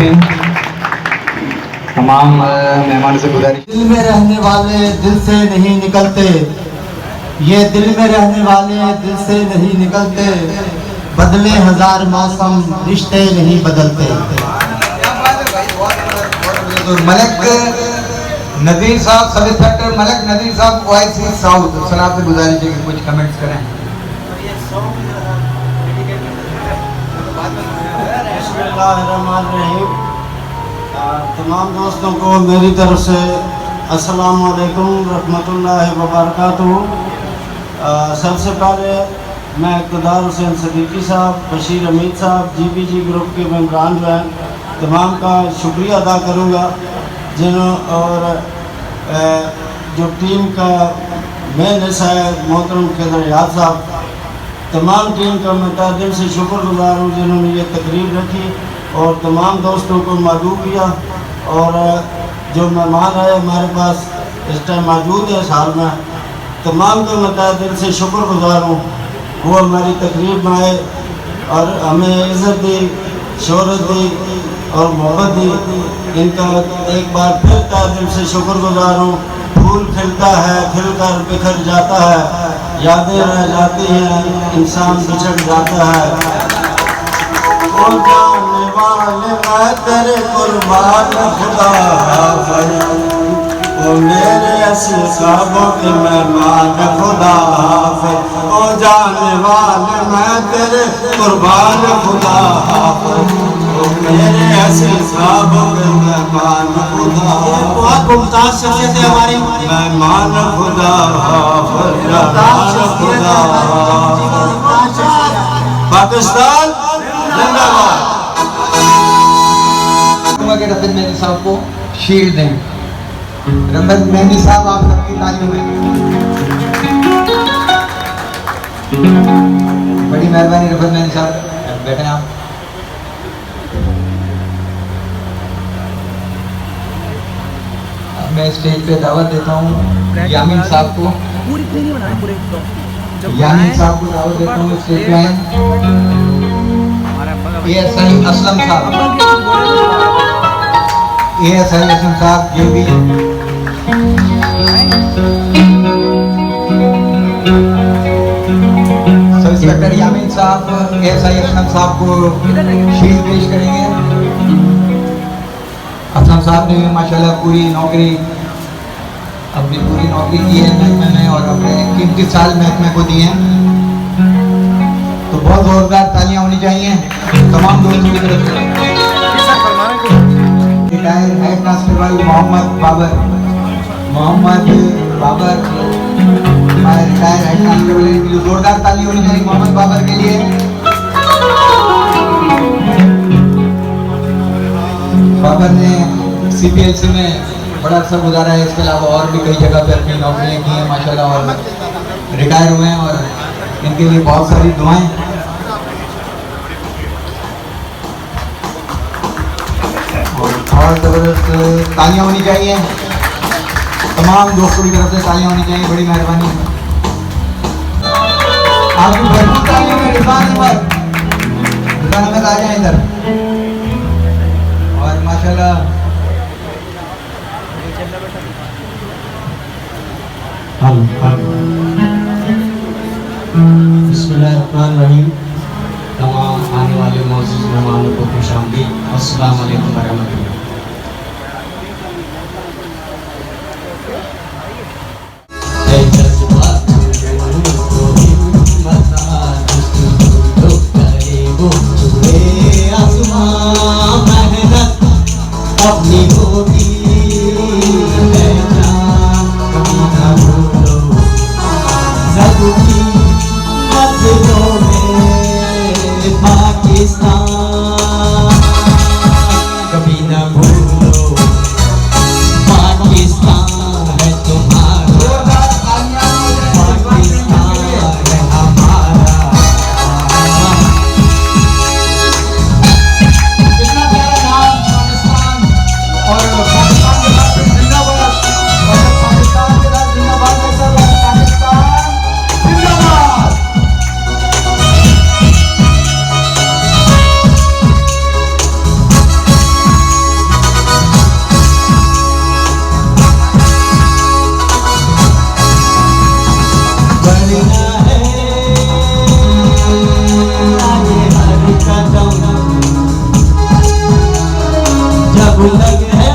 रखें। तमाम मेहमान से गुजारिश, दिल में रहने वाले दिल से नहीं निकलते, ये दिल में रहने वाले दिल से नहीं निकलते, बदले हजार मौसम रिश्ते नहीं बदलते। तो मलक नदीर साहब, सब इंस्पेक्टर मलक नदीर साहब, ओआईसी साउथ, सर आपसे गुजारिश है कि कुछ कमेंट्स करें। तमाम दोस्तों को मेरी तरफ से अस्सलाम वालेकुम रहमतुल्लाहि व बरकातुहू। सबसे पहले मैं इक़्तिदार हुसैन सदीकी साहब, बशीर अमीद साहब, जीपीजी ग्रुप के मेंबरान जो हैं तमाम का शुक्रिया अदा करूँगा, और जो टीम का मेन हिस्सा है मोहतरम खैदर याद साहब, तमाम टीम का मैं तहे दिल से शुक्रगुजार हूँ जिन्होंने ये तकरीर रखी और तमाम दोस्तों को मदऊ किया। और जो मेहमान आए हमारे पास इस टाइम मौजूद है इस हाल में, तमाम को मैं तहे दिल से शुक्रगुजार हूँ। वो हमारी तकरीर में आए और हमें इज़्ज़त दी, शोहरत दी और मोहब्बत दी। इनका एक बार फिर तहे दिल से शुक्रगुजार हूँ। फूल खिलता है, खिलकर बिखर जाता है, यादें रह जाती हैं, इंसान बिछड़ जाता है। ओ जाने वाले मैं तेरे कुर्बान खुदा हाफ़िज़, ओ मेरे असहाबों के मेहमान खुदा हाफ़िज़, ओ जाने वाले मैं तेरे कुर्बान खुदा हाफ़िज़, ओ मेरे असहाबों के मेहमान खुदा। बहुत मुमताज़ शख्सियत है हमारी, मेहमान खुदा हाफ़िज़, खुदा पाकिस्तान जिंदाबाद। के रफीक मेहंदी साहब को शील्ड दें। रफीक मेहंदी साहब आप सबकी तालियों में, बड़ी मेहरबानी। रफीक मेहंदी साहब बैठे आप। अब मैं स्टेज पे दावत देता हूँ यामीन साहब को, यामीन साहब को दावत देता हूँ स्टेज पे आए। एएसआई असलम साहब, एएसआई असलम साहब ये भी सब इंस्पेक्टर यामीन साहब एएसआई असलम साहब को शील्ड पेश करेंगे। असलम साहब ने माशाल्लाह पूरी नौकरी, अपनी पूरी नौकरी की है महकमे में और अपने कीमती साल महकमे को दिए हैं, तो बहुत जोरदार तालियां होनी चाहिए तमाम दोस्तों की तरफ से। Retire head constable Mohammad Babar, Mohammad Babar हमारे रिटायर हेड कांस्टेबल हैं, जोरदार ताली होनी चाहिए मोहम्मद बाबर के लिए। बाबर ने सीपीएलसी में बड़ा अरसा गुजारा है, इसके अलावा और भी कई जगह पर अपनी नौकरियां की हैं माशाल्लाह और रिटायर हुए हैं, और इनके लिए बहुत सारी दुआएं। और ज़बरदस्त तालियां होनी चाहिए तमाम दोस्तों की तरफ से, तालियां होनी चाहिए, बड़ी मेहरबानी। आपकी भरपूर तालियों में रिजवान अहमद आ जाए इधर। और माशाल्लाह बिस्मिल्लाहिर्रहमानिर्रहीम। तमाम आने वाले मौजूद मेहमानों को खुशामदीद, अस्सलाम वालेकुम वरहमतुल्लाह। अपनी होगी पहचान, कभी ना भूलो सबकी मस्जिदों में पाकिस्तान, कभी ना बढ़ना है आगे हर कदम, जब लगे है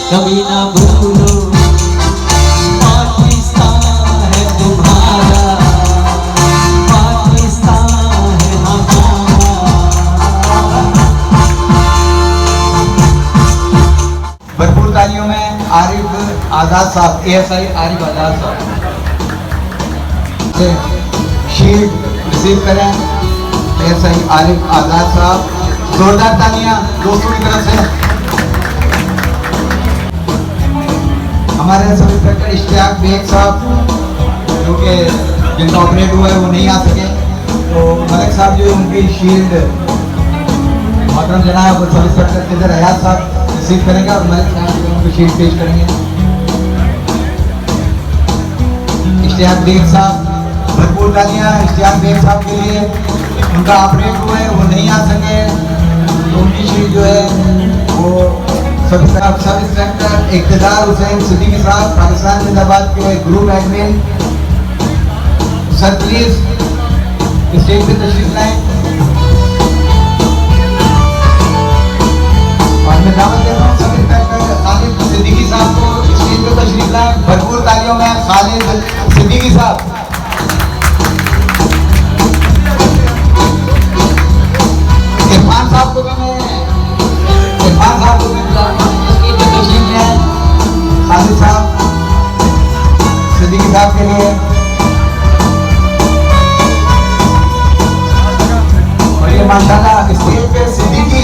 कभी ना भूलो पाकिस्तान है तुम्हारा, पाकिस्तान है हमारा। भरपूर तालियों में आरिफ आजाद साहब, ASI आरिफ आजाद साहब से शील्ड रिसीव करें। ASI आरिफ आजाद साहब, जोरदार तालियां दोस्तों की तरफ से। हमारे सब इंस्पेक्टर इश्तियाक बेग साहब जो कि जिनका ऑपरेट हुआ है वो नहीं आ सके, तो मलिक साहब जो उनकी शील्ड मोहतरम जनाब सब इंस्पेक्टर किधर हयात साहब रिसीव करेंगे और मलिक साहब जो उनकी शील्ड पेश करेंगे। इश्तियाक बेग साहब, भरपूर तालियां इश्तियाक बेग साहब के लिए। उनका ऑपरेट हुआ है वो नहीं आ सके, तो उनकी शील्ड जो है वो सब इंस्पेक्टर इक़्तिदार हुसैन सिद्दीकी साहब, पाकिस्तान जिंदाबाद के group admin. Sir please stage पे तशरीफ लाएं और मैं दावत देता हूँ सब इंस्पेक्टर खालिद सिद्दीकी साहब को स्टेज पे तशरीफ लाएं। भरपूर तालियों में खालिद सिद्दीकी साहब। इरफान साहब को भी मैं खालिद साहब सिद्दीकी साहब के लिए। और ये माशाल्लाह स्टेज पे सिद्दीकी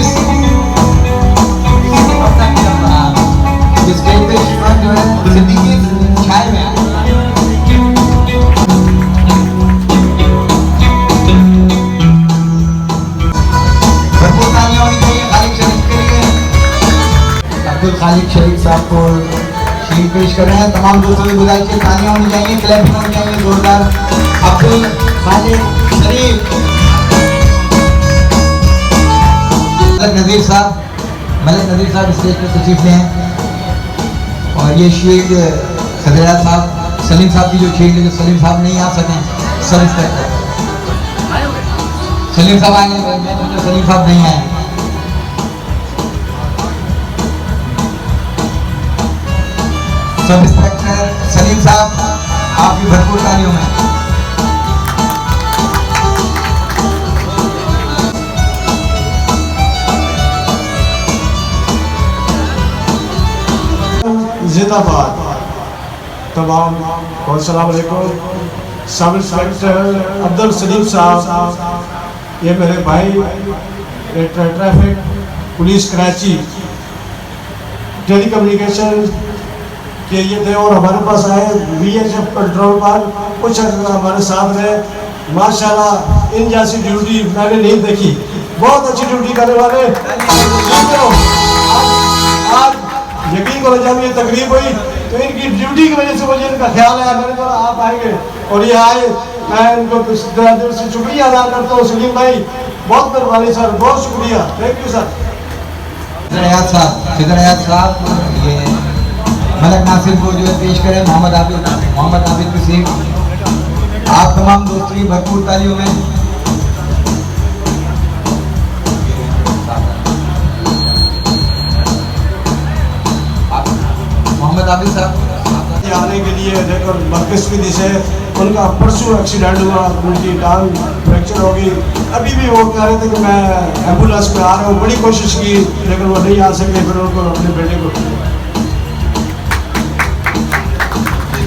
स्टेज पे जो है सिद्दीकी छाए में भरपूर तालियां होनी चाहिए खालिद शरीफ के लिए। अब्दुल खालिद शरीफ साहब को शील्ड पेश कर रहे हैं। तमाम दोस्तों की गुजारिश है तालियां होनी चाहिए, क्लैपिंग होनी चाहिए जोरदार। अब्दुल खालिद शरीफ। मलिक नज़ीर साहब स्टेज पर तशरीफ ले हैं और ये शील्ड खदरा साहब, सलीम साहब की जो शील्ड है, जो सलीम साहब नहीं आ सके, सब इंस्पेक्टर सलीम साहब आएंगे, सलीम साहब नहीं आए। सब इंस्पेक्टर सलीम साहब आपकी भरपूर तालियों में। जिंदाबाद। तमाम अस्सलाम वालेकुम। सब इंस्पेक्टर अब्दुल सलीम साहब, ये मेरे भाई traffic police Karachi telecommunication के ये थे और हमारे पास आए VHF पेट्रोल पर कुछ हमारे साथ रहे। माशाल्लाह इन जैसी ड्यूटी मैंने नहीं देखी, बहुत अच्छी ड्यूटी करने वाले। आज यकीन करो जब ये तकरीब हुई तो इनकी ड्यूटी की वजह से मुझे इनका ख्याल आया, मैंने कहा आप आएंगे और ये आए। मैं इनको दिल से शुक्रिया अदा करता हूँ। सलीम भाई बहुत मेहरबानी सर, बहुत शुक्रिया, थैंक यू सर। फिदर हयात साहब ये मलिक नासिर को जो है पेश करें। मोहम्मद आबिद की सीट। आप तमाम दोस्तों की भरपूर तालियों में। मोहम्मद आबिद साहब आने के लिए देखकर बदकिस्मती से उनका परसों एक्सीडेंट हुआ, उनकी टांग फ्रैक्चर हो गई। अभी भी वो कह रहे थे कि मैं एम्बुलेंस में आ रहा हूँ, बड़ी कोशिश की लेकिन वो नहीं आ सके। फिर उनको अपने बेटे को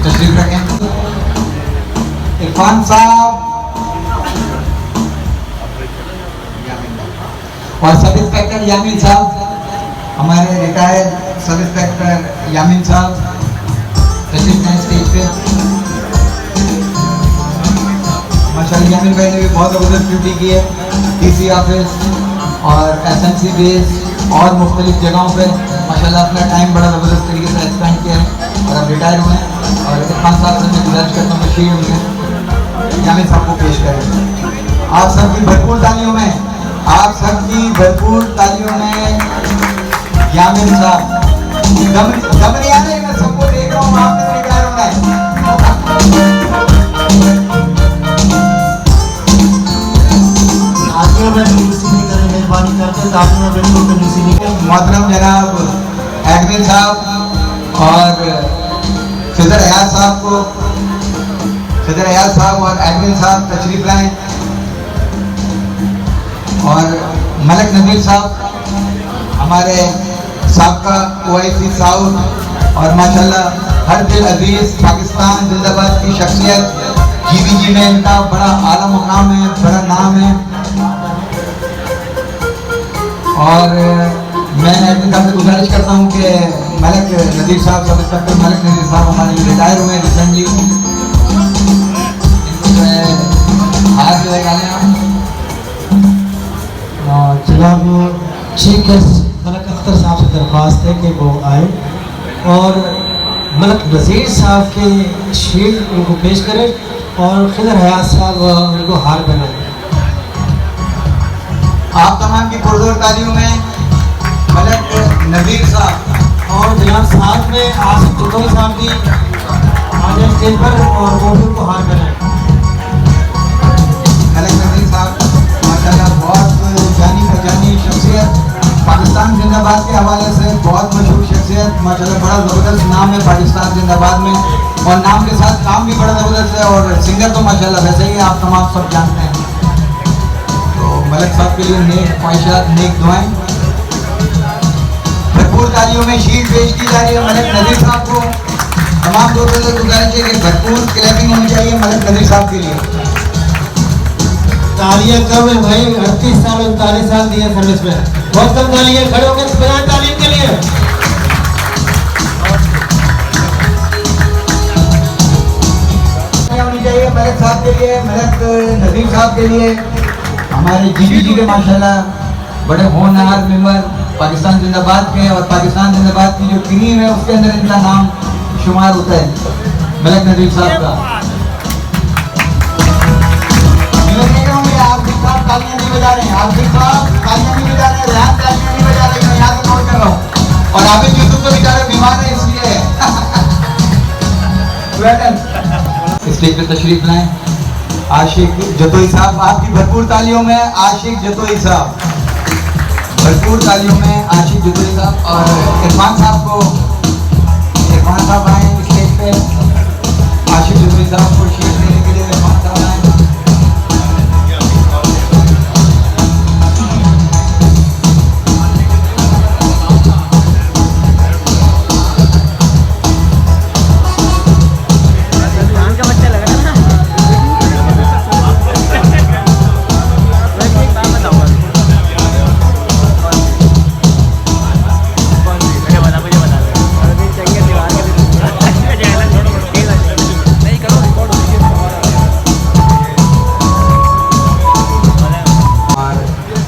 तशरीफ रखें। इरफान साहब और सब इंस्पेक्टर यामीन साहब, हमारे रिटायर्ड सब इंस्पेक्टर यामीन साहब तशरीफ लाएं स्टेज पे। माशाल्लाह यामीन भाई ने भी बहुत ज़बरदस्त ड्यूटी की है डीसी ऑफिस और एसएमसी बेस और मुख्तलिफ जगहों पे माशाल्लाह अपना टाइम बड़ा ज़बरदस्त तरीके से एक्सपेंड किया है और अब रिटायर हुए हैं। और इरफान साहब से मैं गुजारिश करता हूँ बशीर हुए यामीन साहब को पेश करें। आप सबकी भरपूर तालियों में, आप सबकी भरपूर तालियों में यामीन साहब। दम नहीं आ रही, मैं सबको देख रहा हूँ, आपने रिटायर होना है। मोहतरम जनाब एडमिन साहब और सदर अयाज साहब को, सदर अयाज साहब और एडमिन साहब तशरीफ लाएं। और मलक नबील साहब हमारे साबका ओआईसी साउथ और माशाल्लाह हर दिल अजीज पाकिस्तान जिंदाबाद की शख्सियत, जीबीजी में इनका बड़ा आला मुकाम है, बड़ा नाम है। और मैं एडमिन साहब से गुजारिश करता हूँ कि मलक नदीर साहब, सब इंस्पेक्टर मलक नदीर साहब हमारे लिए रिटायर हुए रिसेंटली, इनको जो है हाथ लगा लें आप। जनाब चीफ गेस्ट मलक अख्तर साहब से दरख्वास्त है कि वो आए और मलक नज़ीर साहब के शील्ड उनको पेश करें और खिदर हयात साहब उनको हार बनाएं। आप तमाम की पुरजोर तालियों में मलक नज़ीर साहब और जनाब साथ में आसिफ जुतोई साहब भी आ जाए स्टेज पर और वो भी उनको हार बनाएं। मलक नज़ीर साहब माशाल्लाह बहुत जानी पहचानी शख्सियत, पाकिस्तान जिंदाबाद के हवाले से बहुत मशहूर शख्सियत, माशाल्लाह बड़ा ज़बरदस्त नाम है पाकिस्तान जिंदाबाद में और नाम के साथ काम भी बड़ा ज़बरदस्त है और सिंगर तो माशाल्लाह वैसे ही आप तमाम सब जानते हैं। तो मलक साहब के लिए नेक ख्वाहिशात, नेक दुआएं। भरपूर तालियों में शील्ड पेश की जा रही है मलक नज़ीर साहब को। तमाम दोस्तों से गुजारिश है कि भरपूर क्लैपिंग होनी चाहिए मलक नज़ीर साहब के लिए। तालियां कम है भाई, 38 साल 39 साल दिए सर्विस में, बहुत कम तालियां। खड़े होकर बजाएं तालीम के लिए। होनी चाहिए मलक साहब के लिए, मलक नज़ीर साहब के लिए, हमारे जीबीजी के माशाल्लाह बड़े होनहार मेंबर पाकिस्तान जिंदाबाद के और पाकिस्तान जिंदाबाद की जो टीम है उसके अंदर इनका नाम शुमार होता है मलक नज़ीर साहब का। आप साहब तालियां नहीं बजा रहे हैं, आप साहब तालियां नहीं बजा रहे हैं, रेहान तालियां नहीं बजा रहे हैं, मैं यहाँ से नोट कर रहा हूँ। और आबिद यूसुफ तो बेचारे बीमार है इसलिए स्टेज पे तशरीफ लाएं। आशिक जतोई साहब, आपकी भरपूर तालियों में आशिक जतोई साहब, भरपूर तालियों में आशिक जतोई साहब। और इरफान साहब को, इरफान साहब आए स्टेज पे, आशिक जतोई साहब को शील्ड देने के लिए इरफान साहब आए।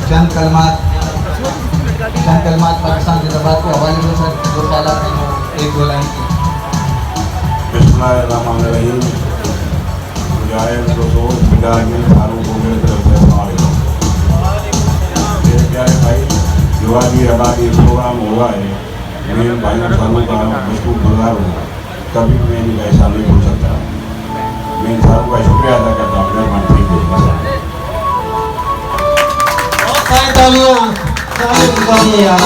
चंद कलमात पाकिस्तान जिंदाबाद के हवाले में सर जो ख्यालात हैं वो एक दो लाइन की। बिस्मिल्लाहिर्रहमानिर्रहीम। मुजाहिद दोस्तों मुजाहिदीन सारों को मेरी तरफ से अस्सलाम वालेकुम। ये क्या है भाई, जो आज ये हमारा ये प्रोग्राम हुआ है, मैं भाइयों सारों का मशकूर गुजार हूँ। कभी मैं इनका एहसान नहीं भूल सकता। मैं इन सारों का शुक्रिया अदा करता हूँ। मेहरबानी तालियां यार,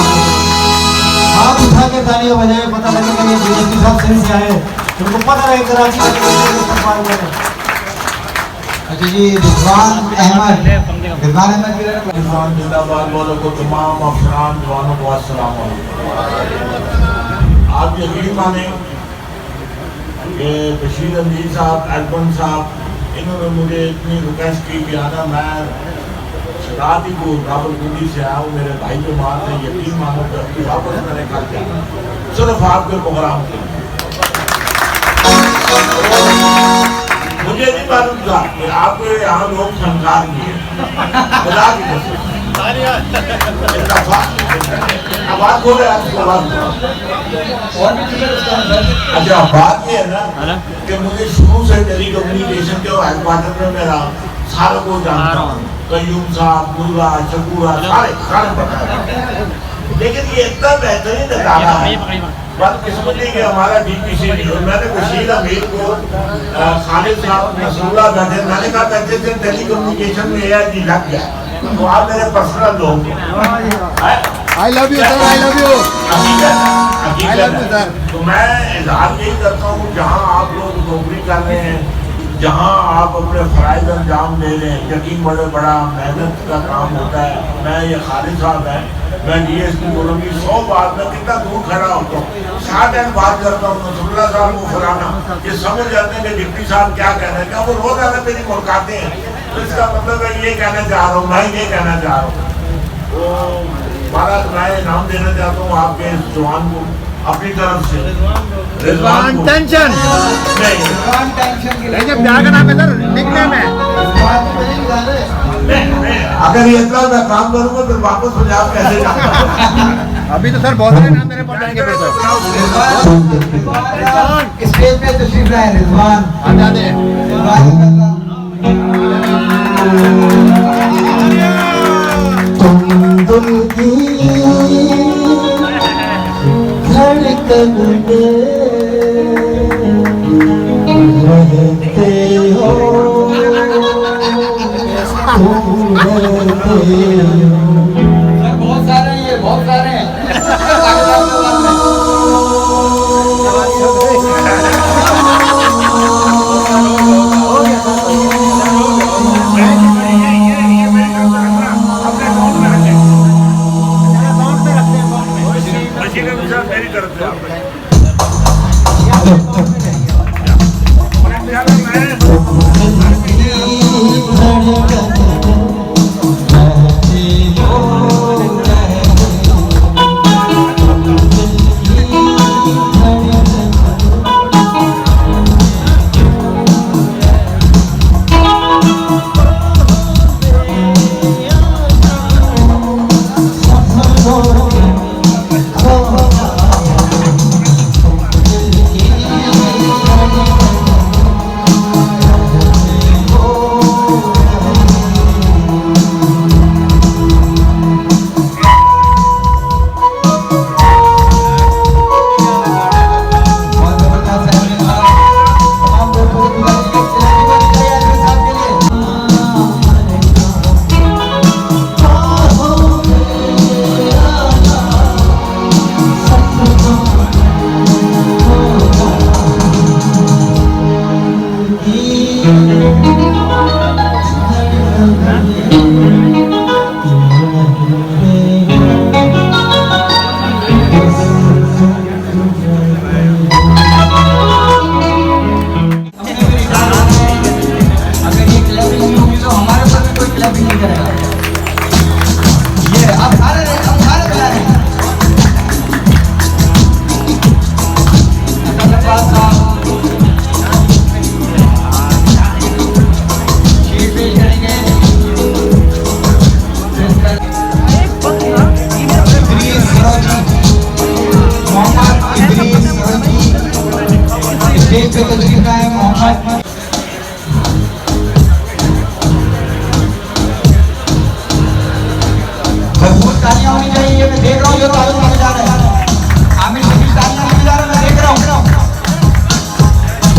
हाथ उठा के तालियां बजाएं, पता लगेगा ये डीएसपी साहब सही से आए, उनको पता रहे कराची में। अच्छा जी, रिजवान अहमद, रिजवान अहमद पाकिस्तान जिंदाबाद वालों को, तमाम अफरान जवानों को अस्सलाम वालेकुम। आप यकीन माने कि बशीर अमीर साहब, एल्बन साहब इन्होंने मुझे इतनी रिक्वेस्ट की कि आना मैं रात ही को रावलपिंडी से आया हूँ, मेरे भाई के मार से यकीन मानो कि वापस मैंने कल जाना सिर्फ आपके प्रोग्राम के लिए। मुझे नहीं मालूम था कि आपके यहाँ लोग संस्कार भी है, खुदा की कसम। आवाज बोले आपकी आवाज। अच्छा बात ये है ना कि मुझे शुरू से टेली कम्युनिकेशन के हेडक्वार्टर में मेरा सारों को जानता हूँ, कयूम साहब, मुल्ला, शकूरा, सारे पता है। लेकिन ये इतना बेहतरीन नजारा है, बदकिस्मती के हमारा डीपीसी नहीं हो। मैंने बशीर अमीर को खालिद साहब नसरुल्लाह बैठे, मैंने कहा बैठे थे टेली कम्युनिकेशन में AIG लग गया, तो आप मेरे पर्सनल लोग I love you sir, I love you, I love you sir. तो मैं इजहार यही करता हूँ, जहाँ आप लोग नौकरी कर रहे हैं, जहाँ आप अपने फ़राइज़ अंजाम दे रहे हैं, यकीन बड़ा मेहनत का काम होता है। मैं ये खालिद साहब है, मैं DSP बोलूँगी 100 बार, मैं कितना दूर खड़ा होता हूँ, 60 बात करता हूँ, नसरुल्लाह साहब को फलाना, ये समझ जाते हैं कि डिप्टी साहब क्या कह रहे हैं, क्या वो रोज़ाना मेरी मुलाकातें हैं। तो इसका मतलब है ये कहना चाह रहा हूँ, मैं ये कहना चाह रहा हूँ। तो महाराज मैं इनाम देना चाहता हूँ आपके इस जवान को अपनी तरफ से। रिजवान टेंशन नहीं, प्यार का नाम है सर, निकनेम है। अगर ये इतना मैं काम करूँगा फिर वापस पंजाब कैसे जाऊँगा? अभी तो सर बहुत सारे नाम मेरे पढ़ेंगे फिर तो। स्टेज पे तशरीफ लाए रिजवान, आजा दे। तुम दिल की धड़कन में रहते हो, तुम रहते हो। बहुत सारे हैं, ये बहुत सारे हैं। मेरी तरफ से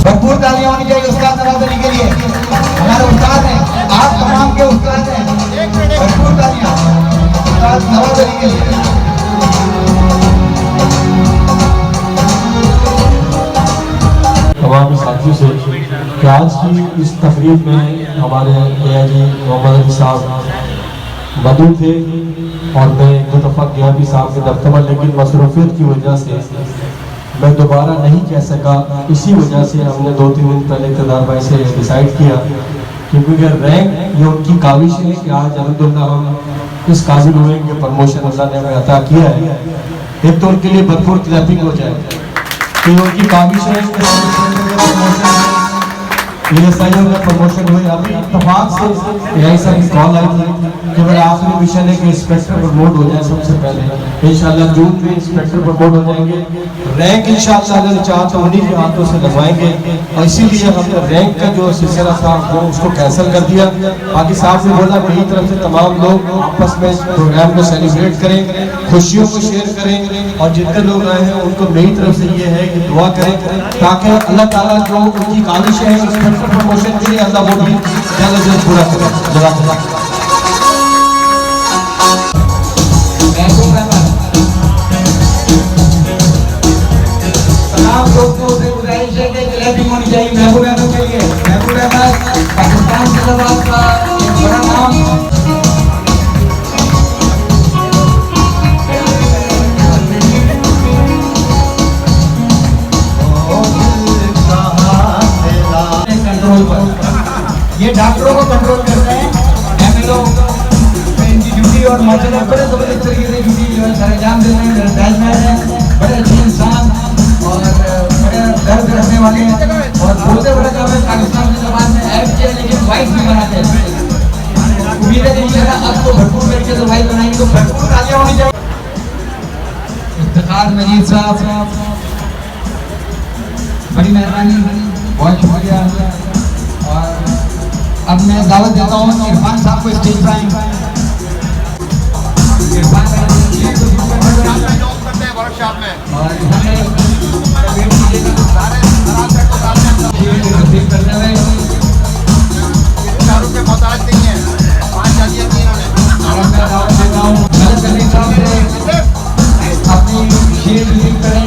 भरपूर तालियां होनी चाहिए उस्ताद नवाज़ के लिए। हमारे उस्ताद हैं, आप तमाम के उस्ताद हैं। भरपूर तालियां उस्ताद नवाज़ के लिए। तमाम साथियों से कि आज की इस तकरीब में हमारे AIG मोहम्मद अली साहब मौजूद थे और मैं एक दो दफ़ा गया भी साहब के दफ्तर में, लेकिन मसरूफियत की वजह से मैं दोबारा नहीं कह सका। इसी वजह से हमने 2-3 दिन पहले इक़्तिदार भाई से डिसाइड किया क्योंकि अगर रैंक ये उनकी काविश है कि आज अल्हम्दुलिल्लाह हम इस काबिल हुए कि प्रमोशन अल्लाह ने हमें अता किया है। एक तो उनके लिए भरपूर क्लैपिंग हो जाए कि उनकी काविश है प्रमोशन हुए। अभी इत्तेफाक से एआई साहब की कॉल आई थी कि मेरा आखिरी मिशन है कि इंस्पेक्टर प्रमोट हो जाए सबसे पहले। इंशाल्लाह जून में इंस्पेक्टर प्रमोट हो जाएंगे। रैंक इंशाल्लाह अगर चाह तो उन्हीं के हाथों से लगवाएंगे और इसीलिए हमने रैंक का जो सिलसिला था वो उसको कैंसिल कर दिया। बाकी साहब ने बोला मेरी तरफ से तमाम लोग आपस में इस प्रोग्राम को सेलिब्रेट करें, खुशियों को शेयर करें और जितने लोग आए हैं उनको मेरी तरफ से ये है कि दुआ करें ताकि अल्लाह ताला जो उनकी काविश है इंस्पेक्टर प्रमोशन के लिए अल्लाह वो भी जल्द से जल्द पूरा करें। जज़ाकल्लाह। तमाम दोस्तों से गुजारिश है कि क्लैपिंग होनी चाहिए महबूब अहमद के लिए। महबूब अहमद पाकिस्तान जिंदाबाद का एक बड़ा नाम। कंट्रोल पर ये डॉक्टरों को कंट्रोल करते हैं। एमएलओ इनकी ड्यूटी और माशाल्लाह बड़े जबरदस्त तरीके से ड्यूटी जो है सरंजाम दे रहे हैं। बैट्समैन हैं, बड़े अच्छे इंसान और बड़े दर्द रखने वाले हैं और बोलते बड़े जब पाकिस्तान के जमाने में ऐड किया लेकिन वाइस भी बनाते हैं। उम्मीद है कि इंशाल्लाह अब तो भरपूर तरीके से वाइस बनाएंगे तो भरपूर तालियां होनी चाहिए। इफ्तिखार मजीद साहब बड़ी मेहरबानी, बहुत शुक्रिया। और अब मैं दावत देता हूँ इरफान साहब को स्टेज पर आएं। इरफान वर्कशॉप में और करने में चारों पे मोहताज नहीं है, 5 शादियां की इन्होंने। और मैं दावत देता हूँ मलिक अली साहब से अपनी शेर रिसीव करें।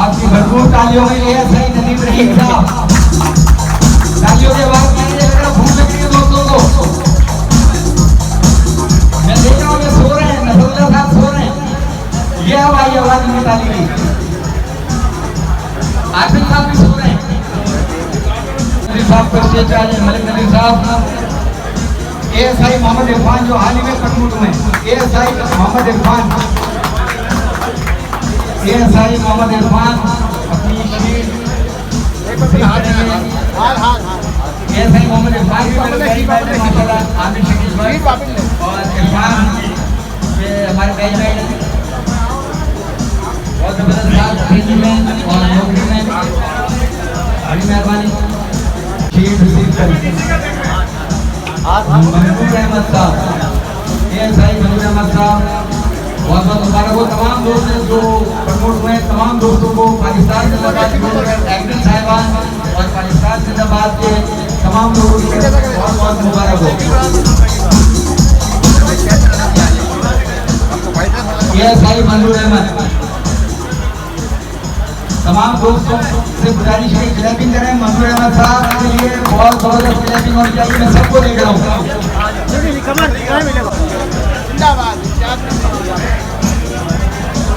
आपकी भरपूर तालियों में एएसआई नदीम रहीम साहब। तालियों के बाद भूख लग रही है दोस्तों को। मैं देख रहा हूँ ये सो रहे हैं, नसरुल्लाह साहब सो रहे हैं। ये हमारी आवाज में ताली की। आसिफ साहब भी सो रहे हैं। नदीम साहब को स्टेज पे आ जाए। मलिक नदीम साहब, एएसआई मोहम्मद इरफान जो हाल ही में प्रमोट हुए हैं। एएसआई मोहम्मद इरफान, एएसआई मोहम्मद इरफान अपनी शीट एएसआई मोहम्मद इरफान की माशाल्लाह आमिर शकील भाई और इरफान ये हमारे बैच में बहुत जबरदस्त साथ खेती में और नौकरी में। बड़ी मेहरबानी। शीट रिसीव करें महबूब अहमद साहब, एएसआई महबूब अहमद साहब। बहुत बहुत मुबारक हो तमाम दोस्त जो प्रमोट हुए हैं। तमाम दोस्तों को पाकिस्तान जिंदाबाद एक्टिंग साहिबान और पाकिस्तान जिंदाबाद के तमाम लोगों को बहुत बहुत मुबारक हो। एएसआई महबूब अहमद, तमाम दोस्तों से गुजारिश है क्लैपिंग करें महबूब अहमद साहब के लिए। बहुत जबरदस्त क्लैपिंग होनी चाहिए। मैं सबको देख रहा हूँ।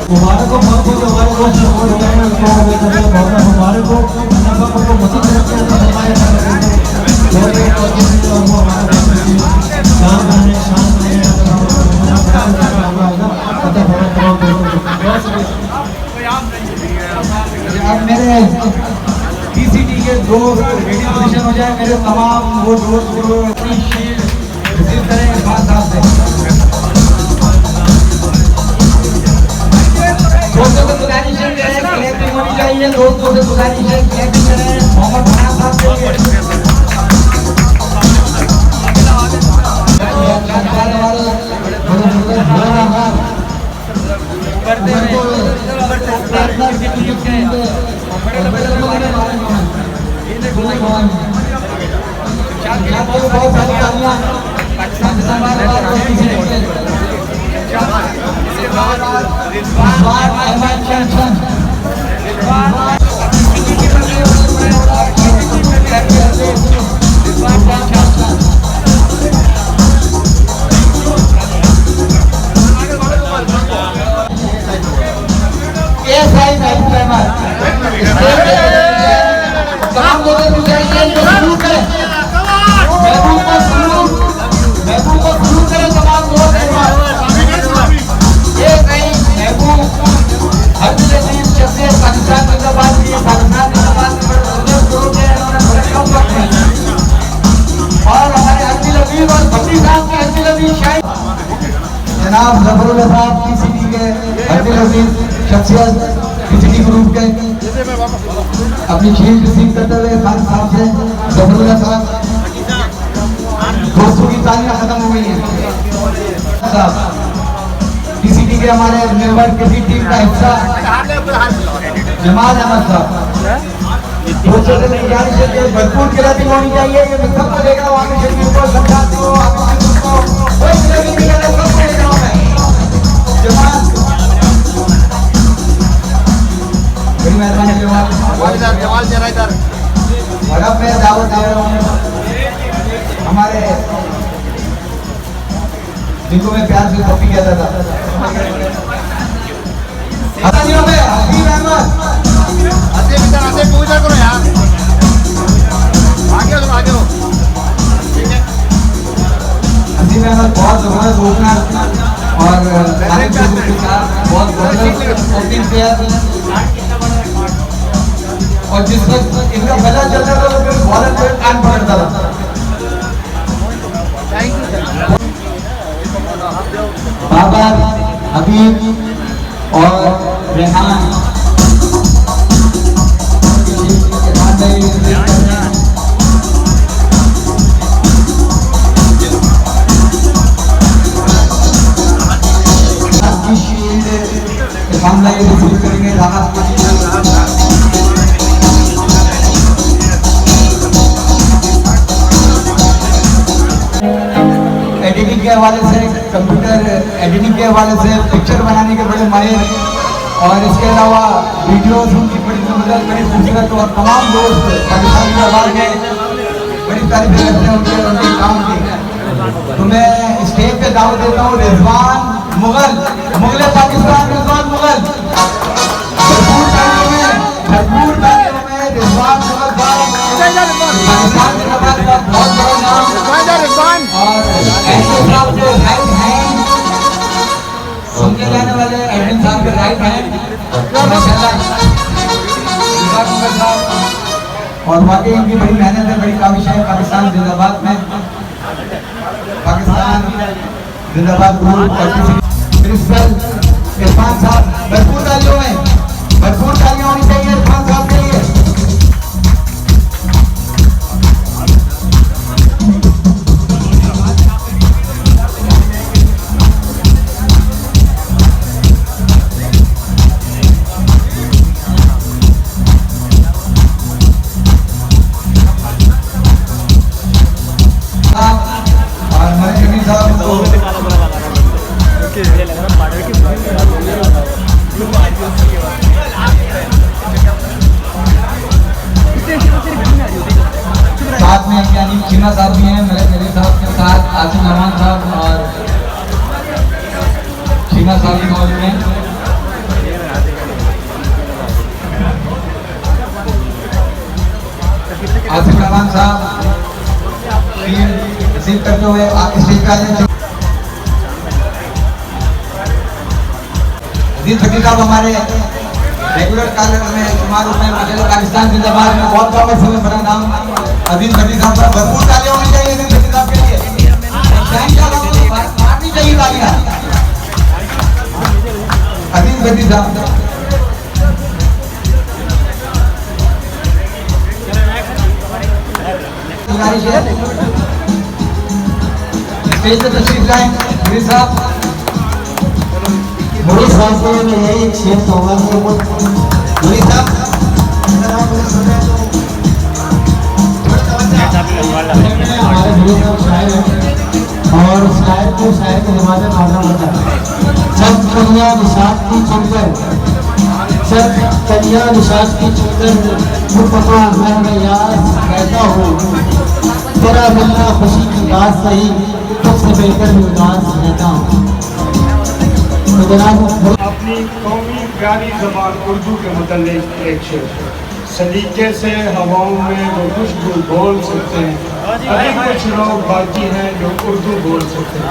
मुबारक हो, बहुत बहुत मुबारक हो। बहुत मुबारक हो। को मदद करके अब मेरे पीसीटी के दोस्त रेडी पोजीशन हो जाए। मेरे तमाम वो दोस्त जो अपनी शील्ड रिसीव करें इरफान साहब से। दोस्तों से गुजारिश है क्लैपिंग होनी चाहिए। दोस्तों से गुजारिश है क्लैपिंग करें मोहम्मद खान साहब के जनाब जफरुल्लाह साहब पीसीटी के अब्दुल अजीज शख्सियत पीसीटी ग्रुप के अपनी शील्ड रिसीव करते हुए खान साहब से जफरुल्लाह साहब दोस्तों की तालियां खत्म हो गई हैं साहब पीसीटी के हमारे मेंबर किसी टीम का हिस्सा जमाल अहमद साहब दोस्तों से गुजारिश है कि भरपूर गिरफ्तारी होनी चाहिए ये सबको देगा वहाँ पे शरीफ को समझाते हो आपको कोई गिरफ्तारी नहीं करना सबको ले जाओ मैं जमाल बड़ी मेहरबानी जमाल जरा इधर और अब मैं दावत दे रहा हूँ हमारे जिनको मैं प्यार से कॉपी कहता था आते पूजा करो यार आगे लो ठीक है हसीब अहमद बहुत जबरदस्त ओपनर और बहुत जबरदस्त ओपनिंग प्लेयर और जिस वक्त इनका पहला चलता था तो फिर बॉलर पे कान पकड़ता था बाबर हबीब और रेहान मामला ये रिसीव करेंगे एडिटिंग के हवाले से कंप्यूटर एडिटिंग के हवाले से पिक्चर बनाने के बड़े माहिर और इसके अलावा वीडियोस उनकी बड़ी जबरदस्त बड़ी खूबसूरत और तमाम दोस्त पाकिस्तानी आवाज में बड़ी तारीफें करते हैं उनके काम की तो मैं स्टेज पे दावत देता हूँ रिजवान मुगल मुगल पाकिस्तान रिजवान मुगल भरपूर तालियों में रिजवान मुगल पाकिस्तान जिंदाबाद का बहुत बड़ा नाम और ऐसे साहब जो राइट हैंड समझे जाने वाले एडमिन साहब के राइट हैंड माशाल्लाह और वाकई इनकी बड़ी मेहनत है बड़ी काविश है पाकिस्तान जिंदाबाद में पाकिस्तान जिंदाबाद ग्रुप और प्रिंसिपल इरफान साहब भरपूर तालियों में भरपूर तालियां होनी चाहिए इरफान साहब के लिए साथ में यानी चीमा साहब भी हैं मेरे साहब के साथ आसिफ रहमान साहब और चीमा साहब भी मौजूद हैं आसिफ रहमान साहब रिसीव करते हुए आगे स्टेज पे अजीज फकीर साहब हमारे रेगुलर कॉलर में शुमार होते हैं माशाल्लाह पाकिस्तान जिंदाबाद में बहुत कम समय बड़ा नाम अजीज फकीर साहब का भरपूर तालियां होनी चाहिए अजीज फकीर साहब के लिए मारनी चाहिए तालियां अजीज फकीर साहब गुजारिश है स्टेज पे तशरीफ लाएं फकीर साहब बड़ी साहब में यही एक शेर होगा कि बड़ी साहब अगर आप मुझे सुन रहे हैं हमारे बड़े साहब शायर हैं और शायर को शायर के नमाज़ मारना पड़ता है सब कन्या निशात की चुनकर सब कन्या निशात की चुनकर मुपका मैं यार कहता हूँ तेरा मिलना खुशी की बात सही सबसे बेहतर उदास रहता हूँ अपनी कौमी प्यारी ज़बान उर्दू के मुतालिक एक शेर सलीके से हवाओं में वो खुशबू बोल सकते हैं अभी कुछ लोग बाकी हैं जो उर्दू बोल सकते हैं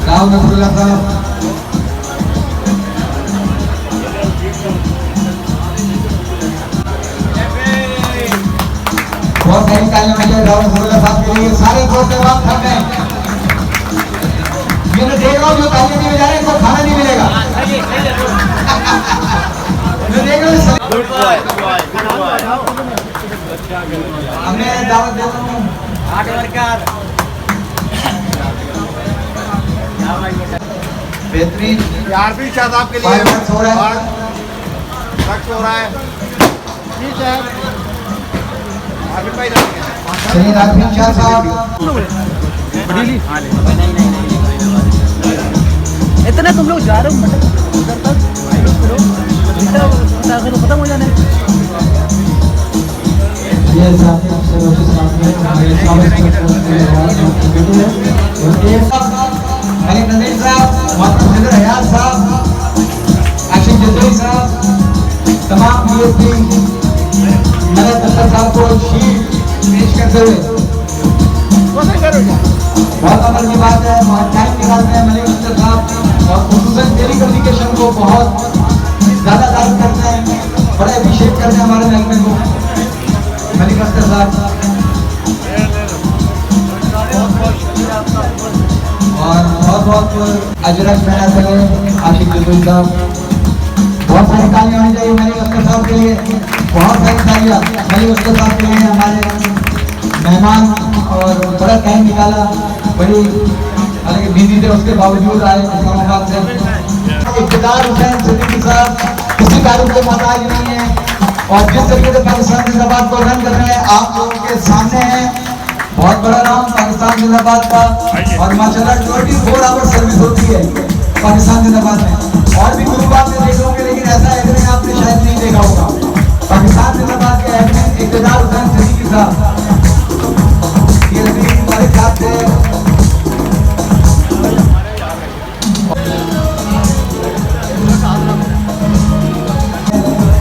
राव नसरुल्लाह साहब बहुत सारी तालियां मिले राहुल सुरला साहब के लिए। सारे दोस्त जवाब थक गए। ये मैं देख रहा हूँ जो तालियां नहीं बजा रहे इनको खाना नहीं मिलेगा। मैं देख रहा हूँ मैं दावत देता हूँ बेहतरीन यार भी शाह साहब के लिए हो रहा है। वक्त हो रहा है। ठीक है आगे भाई चलिए राजवीर शाह साहब इतना तुम लोग जा रहे हो मतलब उधर तक खत्म हो जाने। ये साथी आपसे रोटी साथ में हमारे स्वागत करते हैं मलिक नदीर साहब, मोहम्मद हयात साहब, आशिक जदरी साहब, तमाम डीएसपी मलिक अख्तर साहब को शीट पेश करते हुए बहुत अमल की बात है। बहुत टाइम निकालते हैं मलिक अख्तर साहब और खुसूसन टेली कम्युनिकेशन को बहुत ज़्यादा तारीफ करते हैं, बड़े अभिषेक करते हैं हमारे महकमे को मलिक अख्तर साहब। और बहुत अजरक मेहनत है आशिक जदरी साहब। बहुत सारी तालियां होनी चाहिए मलिक अख्तर साहब के लिए। बहुत सारी तालियां मलिक अख्तर साहब के लिए, हमारे मेहमान और बड़ा टाइम निकाला, बड़ी हालांकि बिजी थे उसके बावजूद आए इस्लामाबाद से। इक़्तिदार हुसैन सिद्दीकी साहब किसी तारीफ के मोहताज नहीं है और जिस तरीके से पाकिस्तान जिंदाबाद को रन कर रहे हैं आप लोगों के सामने है। बहुत बड़ा नाम पाकिस्तान जिंदाबाद का और माशाल्लाह 24 आवर सर्विस होती है पाकिस्तान जिंदाबाद में। और भी गुरुबात में देख होंगे लेकिन ऐसा एडमिन आपने शायद नहीं देखा होगा। पाकिस्तान जिंदाबाद के एडमिन इक़्तिदार हुसैन सिद्दीकी साहब हमारे साथ थे।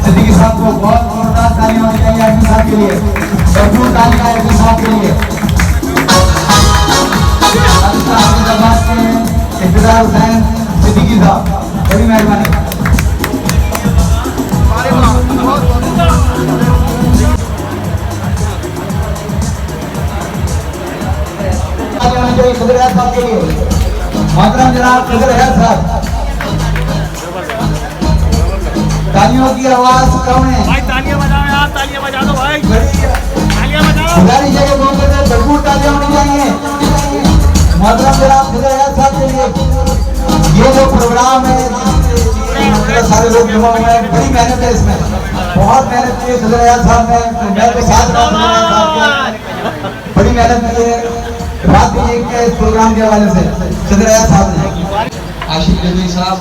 सिद्दीकी साहब को बहुत जोरदार तालियां होनी चाहिए एडमिन साहब के लिए। भरपूर तालियां एडमिन साहब के लिए। पाकिस्तान जिंदाबाद के इक़्तिदार हुसैन सिद्दीकी साहब, बड़ी मेहरबानी। सदर हयात साहब के लिए मोहतरम जनाब सदर हयात साहब। तालियों की आवाज कम है भाई, तालियां बजाओ यार, तालियां बजा दो भाई, तालियां बजाओ। गुजारिश है कि मौके पर भरपूर तालियां होनी चाहिए मोहतरम जनाब सदर हयात साहब के लिए। ये जो प्रोग्राम है सारे लोग जमा हुए हैं, बड़ी मेहनत है इसमें, बहुत मेहनत की है सदर हयात साहब ने। मैं तो साथ बड़ी मेहनत की है रात भी एक के इस प्रोग्राम के हवाले से सदर हयात साहब ने। आशिक जदरी साहब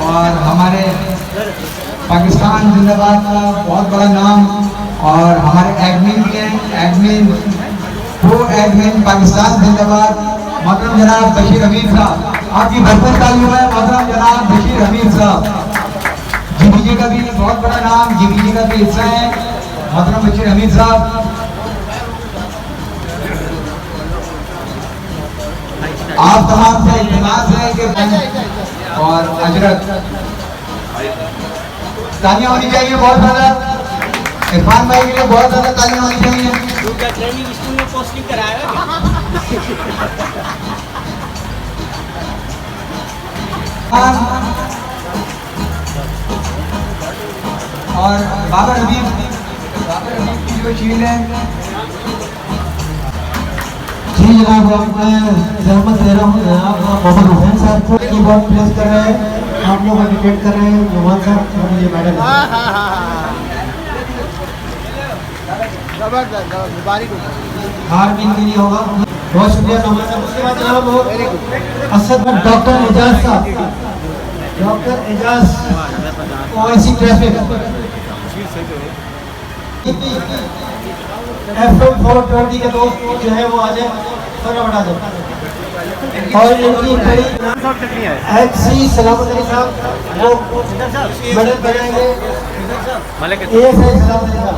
और हमारे पाकिस्तान जिंदाबाद का बहुत बड़ा नाम और हमारे एडमिन भी हैं, एडमिन प्रो एडमिन पाकिस्तान जिंदाबाद मोहतरम जनाब बशीर अमीर साहब। आपकी भरपूर तालियों है मोहतरम जनाब बशीर अमीर साहब। जीबीजी का भी बहुत बड़ा नाम, जीबीजी का भी हिस्सा है मोहतरम बशीर अमीर साहब। आप तमाम से इल्तिमास है कि और अजरत तालियां होनी चाहिए बहुत ज्यादा। इरफान भाई के लिए बहुत ज्यादा तालियां होनी चाहिए। ट्रेनिंग स्कूल में पोस्टिंग कराया और बाबर हबीब की जो शील है। जी जनाब, मैं जहमत दे रहा हूँ जनाब मोहम्मद हुसैन साहब को कीबोर्ड प्लेस कर रहे हैं, आप लोग एडिटेट कर रहे हैं। नुमान साहब ये मैडम हार भी के लिए होगा। बहुत शुक्रिया नुमान साहब। उसके बाद जनाब Asad doctor Ejaz Sahab, doctor Ejaz OIC traffic FM 420 के दोस्त जो है वो आ जाए, थोड़ा बढ़ा दो। और इनकी बड़ी HC सलामत अली साहब वो मेडल बनाएंगे। ASI सलामत अली साहब।